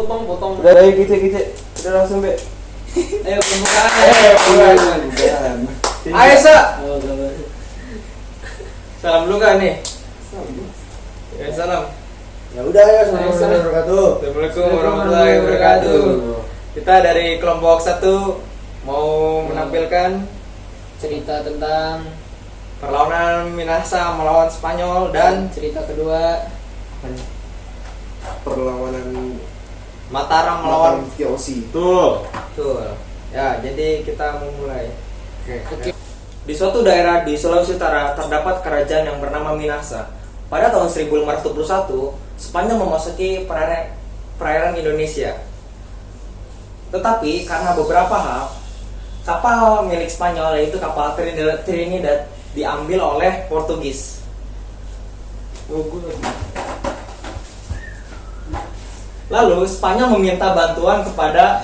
Potong. Udah ayo kicik. Udah langsung be. Ayo pembukaan. Ayo sa. Salam dulu kan nih. Ya salam. Ya udah ya, assalamualaikum warahmatullahi wabarakatuh. Assalamualaikum warahmatullahi wabarakatuh. Kita dari kelompok 1 mau menampilkan Cerita tentang perlawanan Minahasa melawan Spanyol dan cerita kedua Perlawanan Mataram melawan VOC. Betul. Ya, jadi kita memulai. Oke. Di suatu daerah di Sulawesi Utara terdapat kerajaan yang bernama Minahasa. Pada tahun 1521, Spanyol memasuki perairan Indonesia. Tetapi karena beberapa hal, kapal milik Spanyol yaitu kapal Trinidad diambil oleh Portugis. Lalu Spanyol meminta bantuan kepada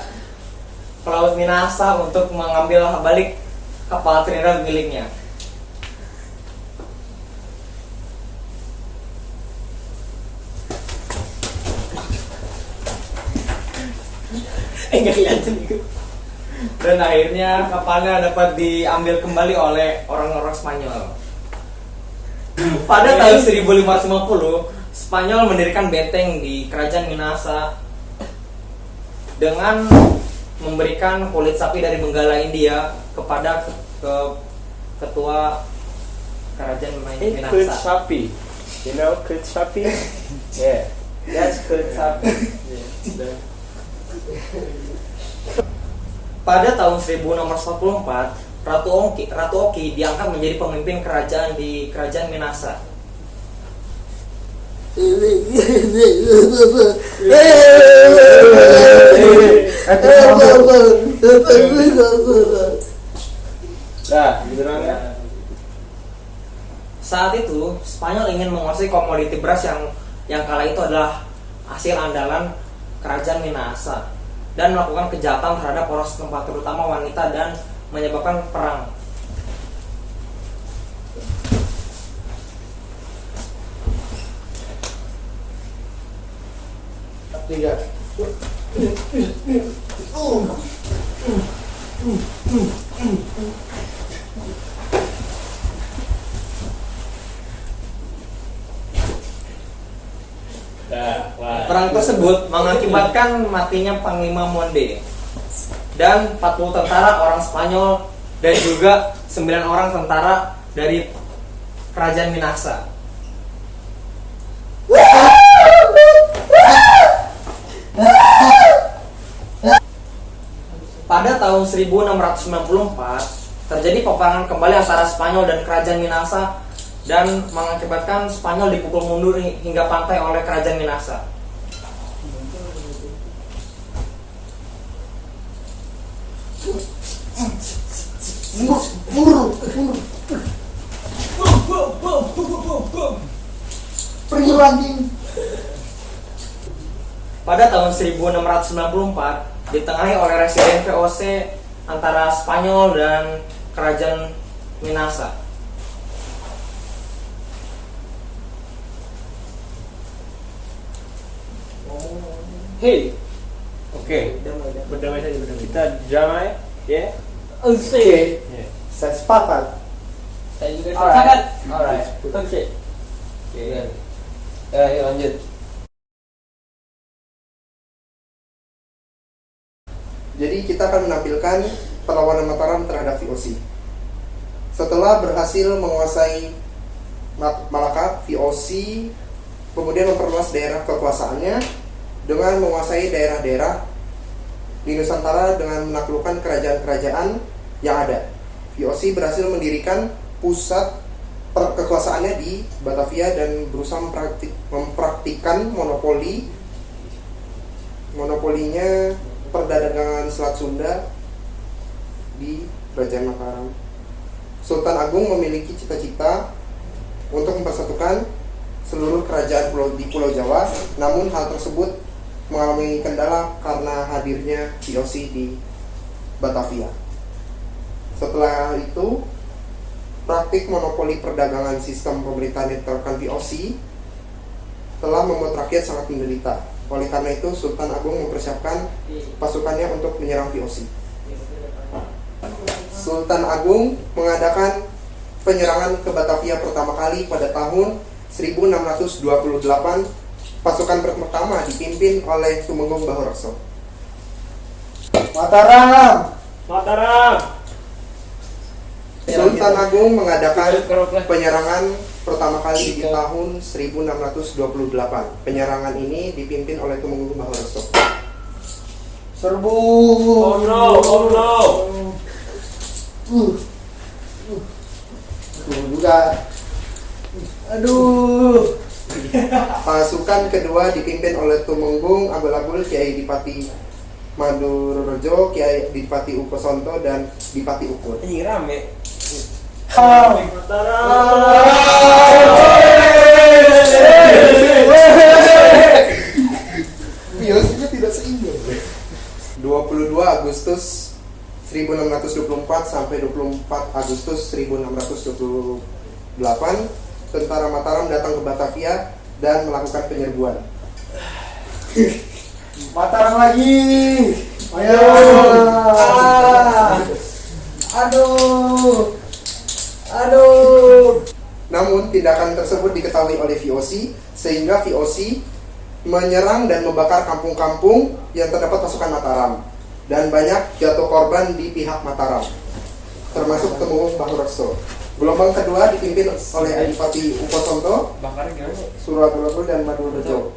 pelaut Minahasa untuk mengambil balik kapal Trinidad miliknya. Enggak kelihatan gitu. Dan akhirnya kapalnya dapat diambil kembali oleh orang-orang Spanyol. Pada tahun 1550, Spanyol mendirikan benteng di kerajaan Minahasa dengan memberikan kulit sapi dari Benggala India kepada ketua kerajaan Kulit Minahasa. sapi. You know kulit sapi? Yeah. That's kulit sapi. Pada tahun 1644, Ratu Oki diangkat menjadi pemimpin kerajaan di kerajaan Minahasa. Nah, beneran ya? Saat itu, Spanyol ingin menguasai komoditi beras yang kala itu adalah hasil andalan kerajaan Minahasa dan melakukan kejahatan terhadap orang setempat, terutama wanita, dan menyebabkan perang. Tiga. Perang tersebut mengakibatkan matinya Panglima Monde dan 40 tentara orang Spanyol dan juga 9 orang tentara dari kerajaan Minahasa. Pada tahun 1694 terjadi peperangan kembali antara Spanyol dan kerajaan Minahasa dan mengakibatkan Spanyol dipukul mundur hingga pantai oleh kerajaan Minahasa. Pada tahun 1694 ditengahi oleh residen VOC antara Spanyol dan kerajaan Minahasa. Hey. Oke. Berdamai saja. Kita damai, ya? Oke. Yeah. Saya sepakat. Saya juga Alright. sepakat. Alright. Oke. Ayo lanjut. Jadi kita akan menampilkan perlawanan Mataram terhadap VOC. Setelah berhasil menguasai Malaka, VOC kemudian memperluas daerah kekuasaannya dengan menguasai daerah-daerah di Nusantara dengan menaklukkan kerajaan-kerajaan yang ada. VOC berhasil mendirikan pusat kekuasaannya di Batavia dan berusaha mempraktikkan monopolinya perdagangan Selat Sunda di Kerajaan Mataram. Sultan Agung memiliki cita-cita untuk mempersatukan seluruh kerajaan di Pulau Jawa, namun hal tersebut mengalami kendala karena hadirnya VOC di Batavia. Setelah itu, praktik monopoli perdagangan sistem pemerintahan yang diterapkan VOC telah membuat rakyat sangat menderita. Oleh karena itu, Sultan Agung mempersiapkan pasukannya untuk menyerang VOC. Sultan Agung mengadakan penyerangan ke Batavia pertama kali pada tahun 1628. Pasukan pertama dipimpin oleh Tumenggung Bahorekso. Mataram. Mataram. Sultan Agung mengadakan penyerangan pertama kali di tahun 1628. Penyerangan ini dipimpin oleh Tumenggung Bahorekso. Serbu. Oh no, oh no. Juga. Aduh. Pasukan kedua dipimpin oleh Tumenggung Abul-Abul, Kiai Dipati Madurrejo, Kiai Dipati Ukosonto, dan Dipati Ukur. Ini rame. Biasanya tidak seimbang. 22 Agustus 1624 sampai 24 Agustus 1628, tentara Mataram datang ke Batavia dan melakukan penyerbuan. Mataram lagi. Ayo. Aduh. Aduh. Namun tindakan tersebut diketahui oleh VOC, sehingga VOC menyerang dan membakar kampung-kampung yang terdapat pasukan Mataram, dan banyak jatuh korban di pihak Mataram, termasuk Tumenggung Bahorekso. Gelombang kedua dipimpin oleh Adipati Ukosonto, Suratulabul, dan Madurrejo.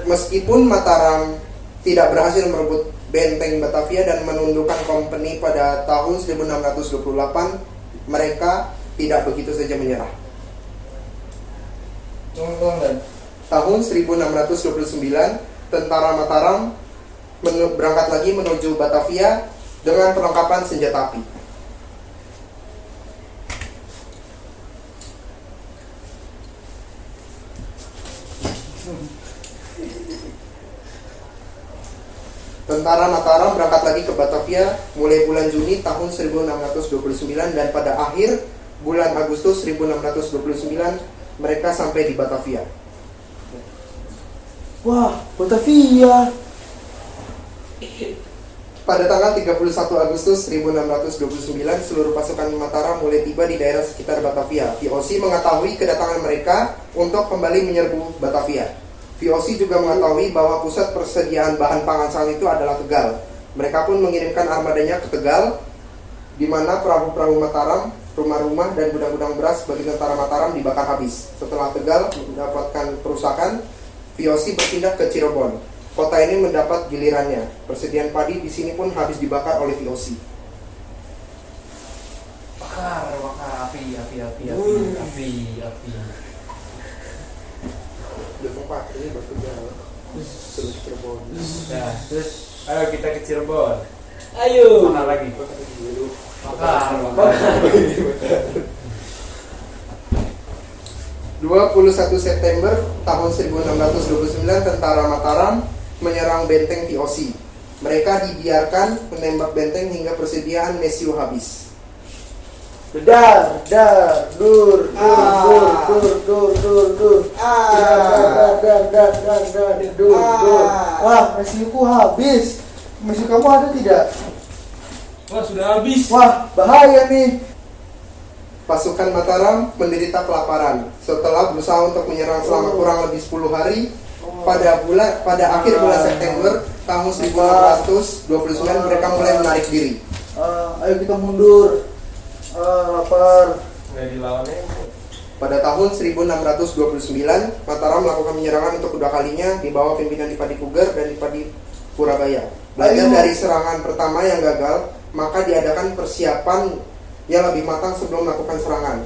Meskipun Mataram tidak berhasil merebut benteng Batavia dan menundukkan kompeni pada tahun 1628, mereka tidak begitu saja menyerah. Tahun 1629, tentara Mataram berangkat lagi menuju Batavia dengan perlengkapan senjata api. Tentara Mataram berangkat lagi ke Batavia mulai bulan Juni tahun 1629, dan pada akhir bulan Agustus 1629 mereka sampai di Batavia. Wah, Batavia. Pada tanggal 31 Agustus 1629, seluruh pasukan Mataram mulai tiba di daerah sekitar Batavia. VOC mengetahui kedatangan mereka untuk kembali menyerbu Batavia. VOC juga mengetahui bahwa pusat persediaan bahan pangan saat itu adalah Tegal. Mereka pun mengirimkan armadanya ke Tegal, di mana perahu-perahu Mataram, rumah-rumah, dan gudang-gudang beras bagi tentara Mataram dibakar habis. Setelah Tegal mendapatkan perusakan, VOC berpindah ke Cirebon. Kota ini mendapat gilirannya. Persediaan padi di sini pun habis dibakar oleh VOC. Bakar, api. Udah tempat ini bekerja terus Cirebon. Nah, terus ayo kita ke Cirebon. Ayo. Mana lagi? Bakar. 21 September tahun 1629, tentara Mataram menyerang benteng VOC. Mereka dibiarkan menembak benteng hingga persediaan mesiu habis. Dar, dur. Wah, mesiuku habis. Mesiu kamu ada tidak? Wah, sudah habis. Wah, bahaya nih. Pasukan Mataram menderita kelaparan setelah berusaha untuk menyerang selama kurang lebih 10 hari. Pada akhir bulan September tahun 1629 mereka mulai menarik diri. Ayo kita mundur. Lapar. Pada tahun 1629, Mataram melakukan penyerangan untuk kedua kalinya di bawah pimpinan Dipati Puger dan Dipati Purabaya. Belajar dari serangan pertama yang gagal, maka diadakan persiapan yang lebih matang sebelum melakukan serangan.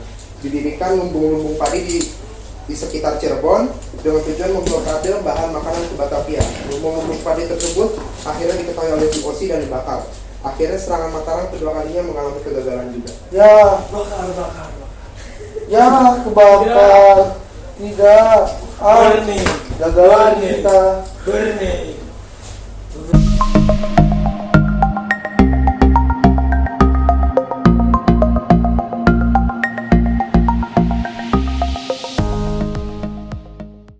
Didirikan lumbung-lumbung padi di sekitar Cirebon dengan tujuan memblokade bahan makanan ke Batavia. Lumbung-lumbung padi tersebut akhirnya diketahui oleh VOC dan dibakar. Akhirnya serangan Mataram kedua kalinya mengalami kegagalan juga. Ya, ya kebakar. Tidak. Burning. Gagalan kita. Burning.